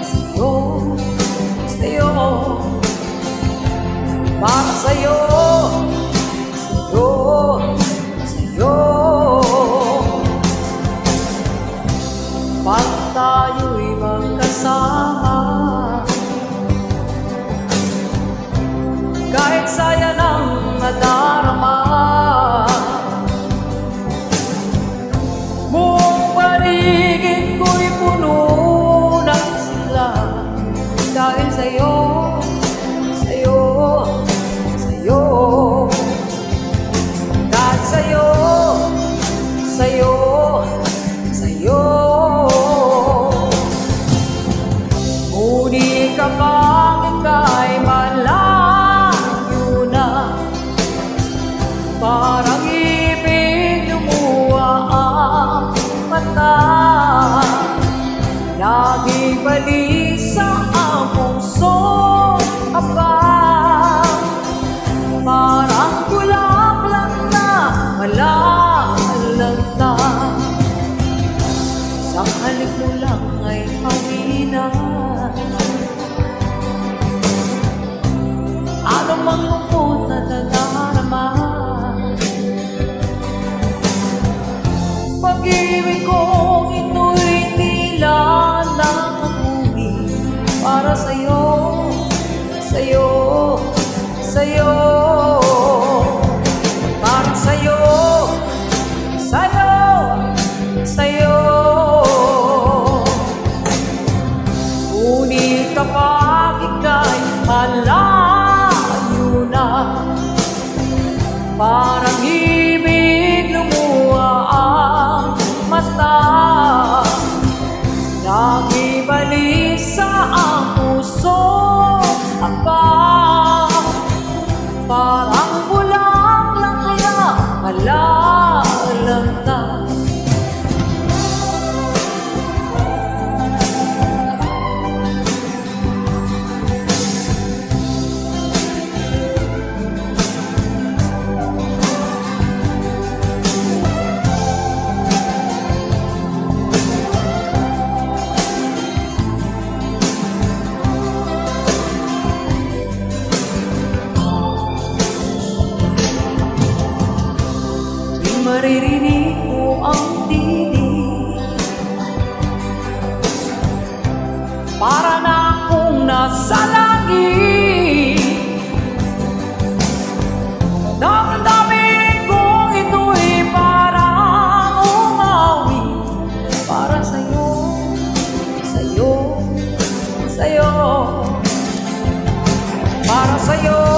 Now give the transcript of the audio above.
sa'yo, sa'yo, para sa'yo, sa'yo, sa'yo. Pag tayo'y magkasama, kahit saya ng nadarama, buong paligid ko'y puno ng sigla. Dahil sa'yo, sa'yo, sa'yo, dahil sa'yo, sa'yo, sa'yo. Ngunit kapag ika'y malayo na, parang ibig lumuha ang mata, laging balisa ang puso abang, parang bulaklak na malaalagta. Sa halik mo lang ay pawina, ano mang lungkot na nadarama. Pag-ibig kong ito'y tila nakamuhi para sa'yo, sa'yo, sa'yo, para sa'yo, sa'yo, sa'yo. Ngunit kapag ika'y malayo na, parang ibig lumuha ang mata, lagi balisa ang puso abang, parang bulaklak na malalagta. Maririnig mo ang tinig, para na akong nasa langit. Damdamin kong ito'y parang umawi, para sa'yo, sa'yo, sa'yo, para sa'yo.